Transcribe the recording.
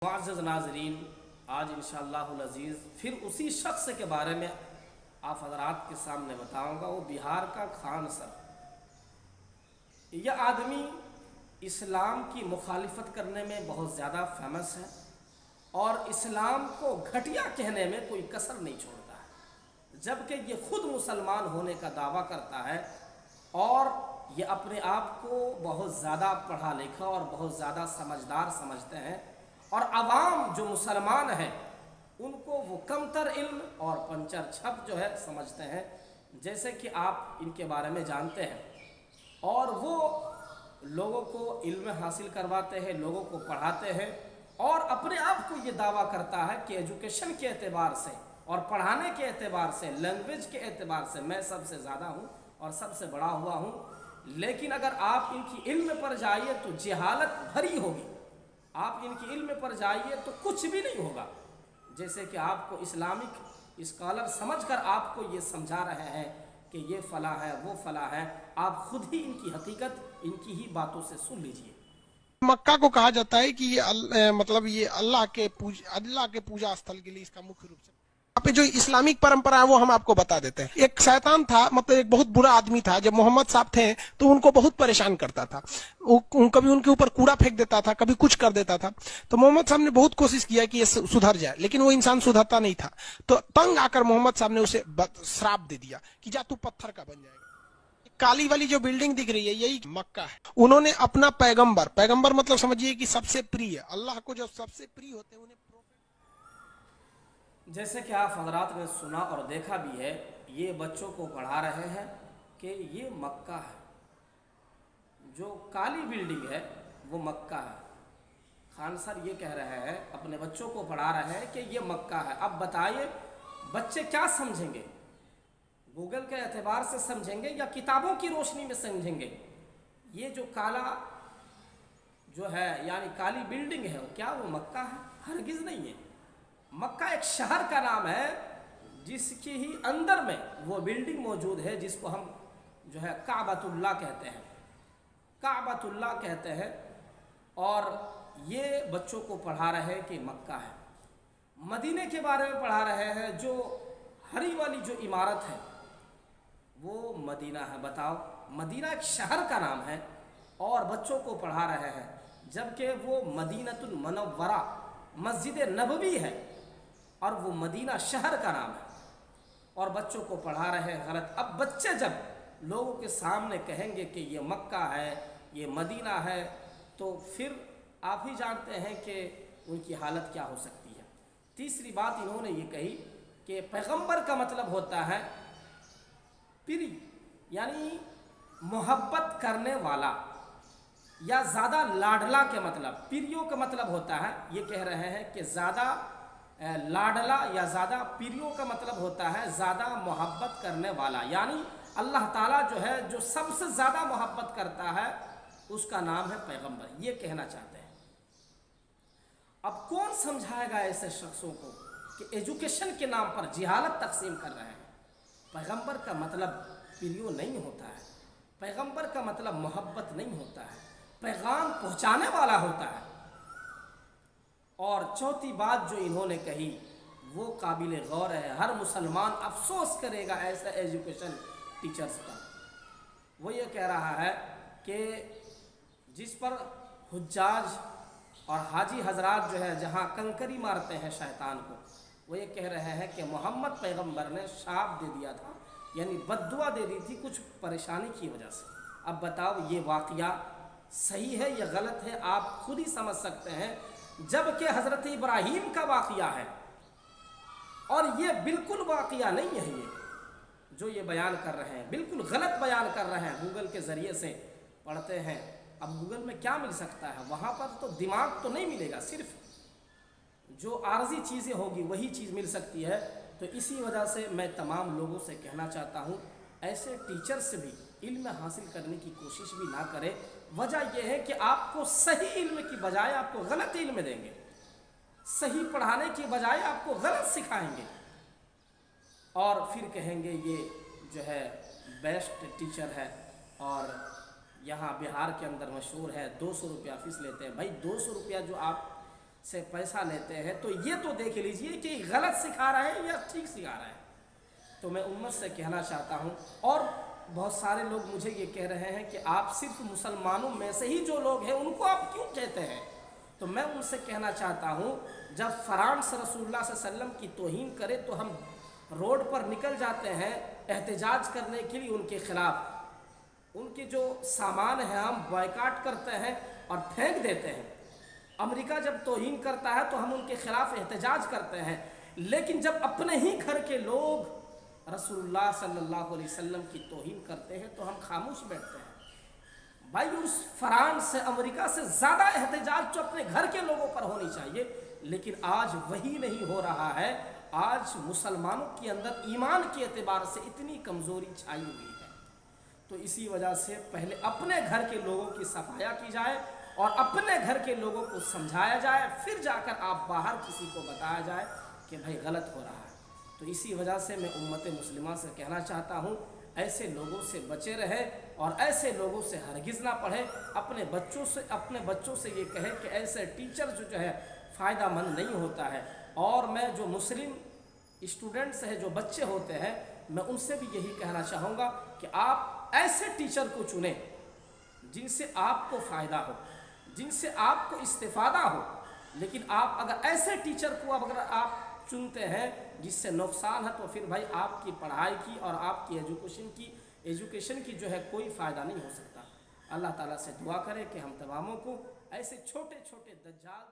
मुअज़्ज़ज़ नाज़रीन, आज इंशाअल्लाहुल अज़ीज़ फिर उसी शख्स के बारे में आप हज़रात के सामने बताऊंगा। वो बिहार का खान सर। यह आदमी इस्लाम की मुखालिफत करने में बहुत ज़्यादा फेमस है और इस्लाम को घटिया कहने में कोई कसर नहीं छोड़ता है, जबकि ये खुद मुसलमान होने का दावा करता है और ये अपने आप को बहुत ज़्यादा पढ़ा लिखा और बहुत ज़्यादा समझदार समझते हैं। और अवाम जो मुसलमान हैं उनको वो कमतर इल्म और पंचर छप जो है समझते हैं, जैसे कि आप इनके बारे में जानते हैं। और वो लोगों को इल्म हासिल करवाते हैं, लोगों को पढ़ाते हैं और अपने आप को ये दावा करता है कि एजुकेशन के एतबार से और पढ़ाने के एतबार से, लैंग्वेज के एतबार से मैं सबसे ज़्यादा हूँ और सबसे बड़ा हुआ हूँ। लेकिन अगर आप इनकी इल्म पर जाइए तो जहालत भरी होगी, आप इनकी इल्म पर जाइए तो कुछ भी नहीं होगा। जैसे कि आपको इस्लामिक स्कॉलर समझकर आपको ये समझा रहे हैं कि ये फ़ला है, वो फ़ला है, आप खुद ही इनकी हकीकत इनकी ही बातों से सुन लीजिए। मक्का को कहा जाता है कि ये मतलब ये अल्लाह के पूजा स्थल के लिए इसका मुख्य रूप से यहाँ पे जो इस्लामिक परंपरा है वो हम आपको बता देते हैं। एक शैतान था, मतलब एक बहुत बुरा आदमी था। जब मोहम्मद साहब थे तो उनको बहुत परेशान करता था। कभी उनके ऊपर कूड़ा फेंक देता था, कभी कुछ कर देता था। तो मोहम्मद साहब ने बहुत कोशिश किया कि ये सुधर जाए, लेकिन वो इंसान सुधरता नहीं था। तो तंग आकर मोहम्मद साहब ने उसे श्राप दे दिया कि जा तू पत्थर का बन जाएगा। काली वाली जो बिल्डिंग दिख रही है यही मक्का है। उन्होंने अपना पैगंबर मतलब समझिए कि सबसे प्रिय, अल्लाह को जो सबसे प्रिय होते हैं उन्हें जैसे कि आप हज़रात ने सुना और देखा भी है, ये बच्चों को पढ़ा रहे हैं कि ये मक्का है, जो काली बिल्डिंग है वो मक्का है। खान सर ये कह रहे हैं, अपने बच्चों को पढ़ा रहे हैं कि ये मक्का है। अब बताइए बच्चे क्या समझेंगे, गूगल के एतबार से समझेंगे या किताबों की रोशनी में समझेंगे? ये जो काला जो है यानी काली बिल्डिंग है, क्या वो मक्का है? हरगिज़ नहीं है। मक्का एक शहर का नाम है जिसके ही अंदर में वो बिल्डिंग मौजूद है जिसको हम जो है काबतुल्लाह कहते हैं, काबतुल्लाह कहते हैं। और ये बच्चों को पढ़ा रहे हैं कि मक्का है। मदीने के बारे में पढ़ा रहे हैं, जो हरी वाली जो इमारत है वो मदीना है। बताओ, मदीना एक शहर का नाम है और बच्चों को पढ़ा रहे हैं, जबकि वो मदीनतुल मुनव्वरा मस्जिद नबवी है और वो मदीना शहर का नाम है और बच्चों को पढ़ा रहे हैं गलत। अब बच्चे जब लोगों के सामने कहेंगे कि ये मक्का है, ये मदीना है, तो फिर आप ही जानते हैं कि उनकी हालत क्या हो सकती है। तीसरी बात इन्होंने ये कही कि पैगंबर का मतलब होता है प्रिय, यानी मोहब्बत करने वाला या ज़्यादा लाडला के मतलब। प्रियों का मतलब होता है, ये कह रहे हैं कि ज़्यादा लाडला या ज़्यादा प्रियों का मतलब होता है ज़्यादा मोहब्बत करने वाला, यानी अल्लाह ताला जो है जो सबसे ज़्यादा मोहब्बत करता है उसका नाम है पैगंबर, ये कहना चाहते हैं। अब कौन समझाएगा ऐसे शख्सों को कि एजुकेशन के नाम पर जिहालत तकसीम कर रहे हैं? पैगंबर का मतलब प्रियो नहीं होता है, पैगंबर का मतलब मोहब्बत नहीं होता है, पैगाम पहुंचाने वाला होता है। और चौथी बात जो इन्होंने कही वो काबिल गौर है, हर मुसलमान अफसोस करेगा ऐसे एजुकेशन टीचर्स पर। वो ये कह रहा है कि जिस पर हुज्जाज और हाजी हजरात जो है जहाँ कंकरी मारते हैं शैतान को, वो ये कह रहे हैं कि मोहम्मद पैगंबर ने शाप दे दिया था, यानी बद्दुआ दे दी थी कुछ परेशानी की वजह से। अब बताओ ये वाक़या सही है या गलत है? आप खुद ही समझ सकते हैं, जबकि हज़रत इब्राहीम का वाक़या है और ये बिल्कुल वाक़या नहीं है। ये जो ये बयान कर रहे हैं बिल्कुल गलत बयान कर रहे हैं, गूगल के ज़रिए से पढ़ते हैं। अब गूगल में क्या मिल सकता है? वहाँ पर तो दिमाग तो नहीं मिलेगा, सिर्फ जो आर्जी चीज़ें होगी वही चीज़ मिल सकती है। तो इसी वजह से मैं तमाम लोगों से कहना चाहता हूँ, ऐसे टीचर से भी इल्म हासिल करने की कोशिश भी ना करें। वजह यह है कि आपको सही इल्म की बजाय आपको गलत इल्म देंगे, सही पढ़ाने की बजाय आपको गलत सिखाएंगे और फिर कहेंगे ये जो है बेस्ट टीचर है और यहाँ बिहार के अंदर मशहूर है, 200 रुपया फ़ीस लेते हैं। भाई 200 रुपया जो आप سے پیسہ لیتے ہیں تو یہ تو دیکھ لیجئے کہ غلط سکھا رہے ہیں یا ٹھیک سکھا رہے ہیں۔ تو میں امت سے کہنا چاہتا ہوں، اور بہت سارے لوگ مجھے یہ کہہ رہے ہیں کہ آپ صرف مسلمانوں میں سے ہی جو لوگ ہیں ان کو آپ کیوں کہتے ہیں؟ تو میں ان سے کہنا چاہتا ہوں، جب فرانس رسول اللہ صلی اللہ علیہ وسلم کی توہین کرے تو ہم روڈ پر نکل جاتے ہیں احتجاج کرنے کے لیے ان کے خلاف، ان کے جو سامان ہیں ہم بائیکاٹ کرتے ہیں اور پھینک دیتے ہیں۔ امریکہ جب توہین کرتا ہے تو ہم ان کے خلاف احتجاج کرتے ہیں، لیکن جب اپنے ہی گھر کے لوگ رسول اللہ صلی اللہ علیہ وسلم کی توہین کرتے ہیں تو ہم خاموش بیٹھتے ہیں۔ بھائی اس فرانس سے، امریکہ سے زیادہ احتجاج جو اپنے گھر کے لوگوں پر ہونی چاہیے، لیکن آج وہی نہیں ہو رہا ہے۔ آج مسلمانوں کے اندر ایمان کے اعتبار سے اتنی کمزوری چھائی ہوئی ہے۔ تو اسی وجہ سے پہلے اپنے گھر کے لوگوں کی صفایا کی جائے اور اپنے گھر کے لوگوں کو سمجھایا جائے، پھر جا کر آپ باہر کسی کو بتایا جائے کہ بھائی غلط ہو رہا ہے۔ تو اسی وجہ سے میں امت مسلمہ سے کہنا چاہتا ہوں، ایسے لوگوں سے بچے رہے اور ایسے لوگوں سے ہرگز نہ پڑھے۔ اپنے بچوں سے یہ کہے کہ ایسے ٹیچر جو ہے فائدہ مند نہیں ہوتا ہے۔ اور میں جو مسلم اسٹوڈنٹس ہیں، جو بچے ہوتے ہیں، میں ان سے بھی یہی کہنا چاہوں گا کہ آپ ایسے ٹیچر کو چنیں جن سے آپ کو فائدہ ہو، جن سے آپ کو استفادہ ہو۔ لیکن آپ اگر ایسے ٹیچر کو اگر آپ چنتے ہیں جس سے نقصان ہے، تو پھر بھائی آپ کی پڑھائی کی اور آپ کی ایجوکیشن کی جو ہے کوئی فائدہ نہیں ہو سکتا۔ اللہ تعالیٰ سے دعا کرے کہ ہم تماموں کو ایسے چھوٹے چھوٹے دجال